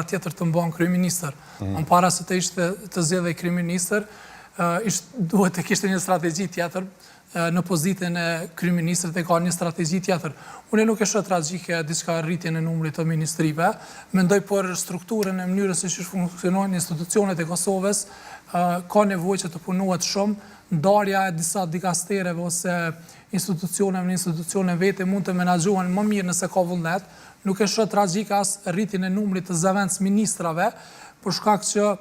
patjetër të mban kryeministër. Para se të ishte të zgjedhej kryeministër, duhet të kishte një strategji tjetër në pozitën e kryeministrit e ka një strategji tjetër. Unë nuk e shoh tragjike diçka rritjen e numrit të ministrive, mendoj për strukturën e mënyrës se si funksionojnë institucionet e Kosovës, ka nevojë që të punohet shumë, ndarja e disa dikastereve ose institucioneve në institucione vete mund të menaxhohen më mirë nëse ka vullnet. Nuk e shoh tragjike as rritjen e numrit të zëvendës ministrave, për shkak që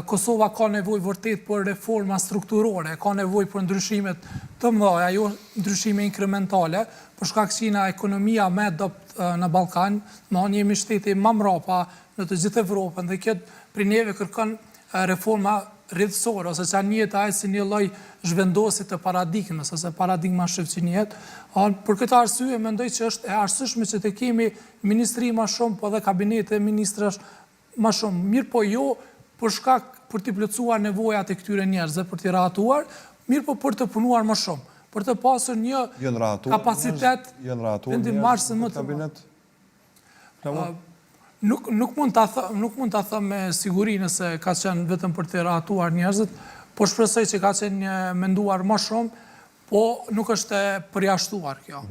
Kosova ka nevojë vërtet për reforma strukturore, ka nevojë për ndryshimet të mëdha, jo ndryshime inkrementale, për shkak që ekonomia më adopt në Ballkan, jemi shteti më mbrapa në të gjithë Evropën dhe këtë prej neve kërkon reforma rrjedhësore ose që njëhet ai si një lloj zhvendosi të paradigmës ose paradigma shëvqiniet. Për këtë arsye mendoj që është e arsyeshme që të kemi ministri më shumë, po dhe kabinete e ministrash më shumë. Mirë po jo për shkak për të plotësuar nevojat e këtyre njerëzve, për t'i rahatuar, mirë po për të punuar më shumë, për të pasur një kapacitet vendimmarrëse më të madh. Nuk mund ta them me siguri nëse ka qenë vetëm për të rahatuar njerëzit, po shpresoj që ka qenë menduar më shumë, po nuk është e përjashtuar kjo.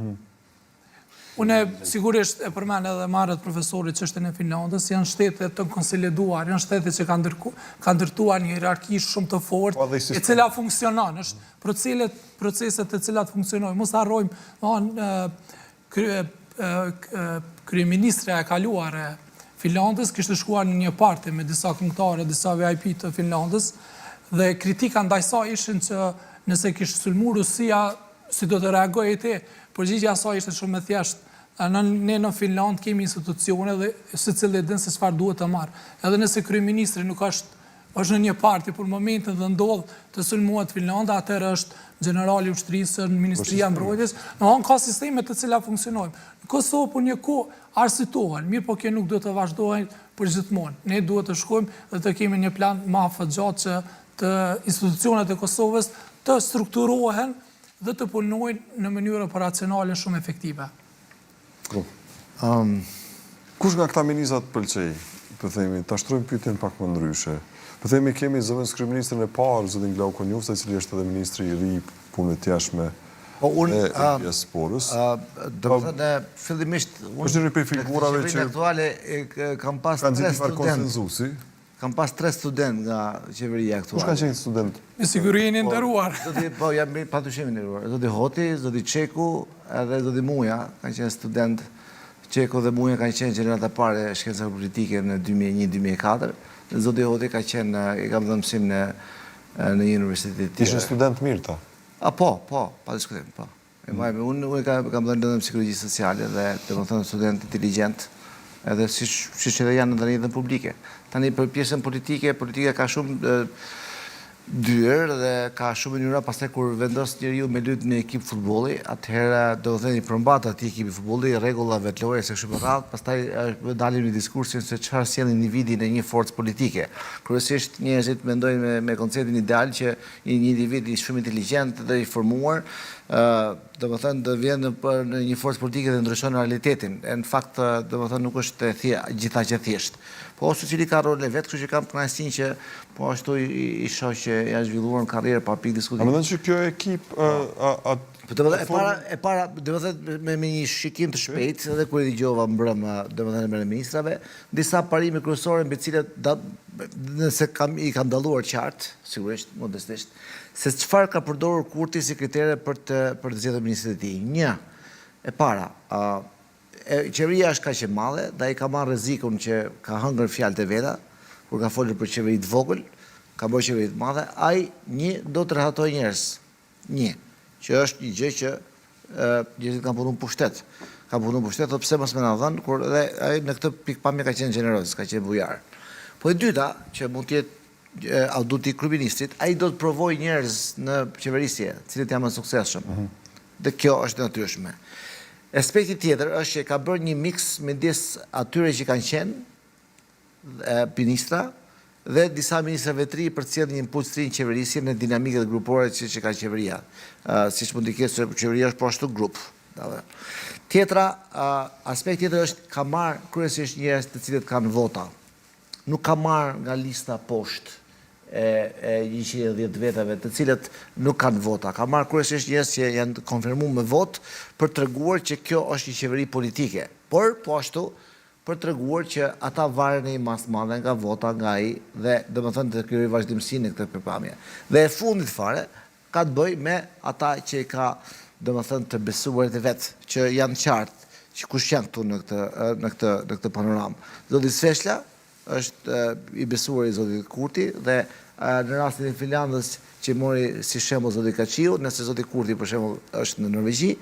Unë sigurisht e përmend edhe marrët profesorit çështën e Finlandës, janë shtete të konsoliduar, janë shtete që kanë ndërtuar një hierarki shumë të fortë, e cila funksionon, është proceset të cilat funksionojnë. Mos harrojmë, kryeministra e kaluar e Finlandës kishte shkuar në një parti me disa këngëtarë, disa VIP të Finlandës, dhe kritika ndaj saj ishin që nëse kishte sulmuar Rusia, si do të reagojë ti? Përgjigjja e saj ishte shumë e thjeshtë. Ne në Finland kemi institucione dhe secili din se çfarë duhet të marrë. Edhe nëse kryeministri nuk është në një parti për momentin dhe ndodh të sulmohet Finlanda, atëherë është generali i ushtrisë në Ministria e Mbrojtjes. Ka sisteme të cilat funksionojnë. Në Kosovë për një kohë arsitohen, mirë po kjo nuk duhet të vazhdojnë përgjithmonë. Ne duhet të shkojmë dhe të kemi një plan më afatgjatë që të institucionet e Kosovës të strukturohen dhe të punojnë në mënyrë operacionale shumë efektive. Kush nga këta ministrat pëlqej, për themi, ta shtrojmë pyetjen pak më ndryshe. Për themi, kemi zëvendës kryeministrin e parë, zotin Glauko Njufta, i cili është edhe ministri i ri punëve të jashtme e diasporës. Do të thënë, fillimisht, është një prej figurave që kam pas kanë gjithë konsenzusi. Kam pas 3 student nga qeveria aktuale. Kush kanë qenë student? Me siguri jeni nderuar. Po, jam patyshim i nderuar. Zoti Hoti, zoti Çeku, edhe zoti Muja kanë qenë student. Çeku dhe Muja kanë qenë gjenerat e parë e shkencave politike në 2001-2004. Zoti Hoti ka qenë, kam dhënë mësim në një universitet tjetër. Ishin student mirë ta? Po, pa diskutim, po. Unë kam dhënë në psikologi sociale dhe domethënë student inteligjent, edhe siç edhe janë në jetën publike. Tani për pjesën politike, politika ka shumë dyer dhe ka shumë mënyra, pastaj kur vendos njeriu me luajtur në ekip futbolli, atëherë do të thënë përmbat atij ekipi futbolli rregullave vetëlore se kështu me radhë, pastaj dalim në diskursin se çfarë sjell individi në një forcë politike. Kryesisht njerëzit mendojnë me konceptin ideal që një individ i shumë inteligjent dhe i formuar do të thënë do vjen në një forcë politike dhe ndryshon realitetin. Në fakt do të thënë nuk është gjithaqë thjesht. Po secili ka rolin e vet, kështu që kam kënaqësinë që po ashtu i shoh që janë zhvilluar në karrierë pa pikë diskutimi. A mendon që kjo ekip e para do të thënë me një shikim të shpejtë edhe kur i dëgjova mbrëmë do të thënë me ministrave, disa parime kryesore mbi të cilat nëse i kam dalluar qartë, sigurisht modestisht, se çfarë ka përdorur Kurti si kritere për të zgjedhur ministrin e tij. Një, e para, qeveria është kaq e madhe, dhe ai ka marrë rrezikun që ka hëngër fjalët e veta, kur ka folur për qeveri të vogël, ka bërë qeveri të madhe, ai do të rehatojë njerëz. Një, që është një gjë që njerëzit kanë punuar pushtet. Kanë punuar pushtet, pse mos më na dhënë, kur edhe ai në këtë pikpamje ka qenë gjeneroz, ka qenë bujar. Po e dyta, që mund të jetë auditi kryeministrit, ai do të provojë njerëz në qeverisje, të cilët janë më suksesshëm. Dhe kjo është natyrshme. Aspekti tjetër është që ka bërë një mix midis atyre që kanë qenë ministra dhe disa ministrave të ri për të sjellë një impuls të ri në qeverisje në dinamikat grupore që ka qeveria. Siç mund të ketë se qeveria është po ashtu grup. Tjetra, aspekt tjetër është ka marrë kryesisht njerëz të cilët kanë vota. nuk ka marrë nga lista poshtë e 110 vetave të cilët nuk kanë vota. Ka marrë kryesisht njerëz që janë konfirmuar me votë për treguar që kjo është një qeveri politike. Por po ashtu për treguar që ata varen një masë madhe nga vota nga ai dhe domethënë të krijojë vazhdimsi në këtë përpamje. Dhe e fundit fare ka të bëjë me ata që ka domethënë të besuarit e vet që janë qartë që kush janë këtu në këtë panoramë. Zoti Sveshla është i besuar i zotit Kurti dhe në rastin e Finlandës që mori si shembull zoti Kaçiu, nëse zoti Kurti për shembull është në Norvegji,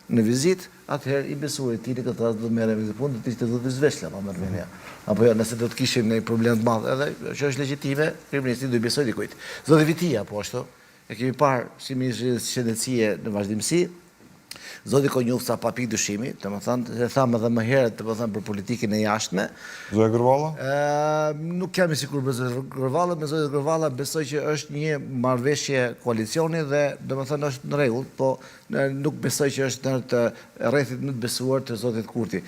në vizit, atëherë i besuar i tij në këtë rast do të merrem me këtë punë, do të ishte zoti Sveshla pa më vjen. Apo jo, nëse do të kishim një problem të madh, edhe që është legjitime, kryeministri do i besojë dikujt. Zoti Vitia po ashtu, e kemi parë si ministri shëndetësie në vazhdimsi. Zoti Konjufca pa pikë dyshimi, domethënë e tham edhe më herët, domethënë për politikën e jashtme. Zoja Gërvalla? Nuk jam i sigurt me zotin Gërvalla, me zotin Gërvalla besoj që është një marrëveshje koalicioni dhe domethënë është në rregull, po nuk besoj që është në rrethit më të besuar të zotit Kurti.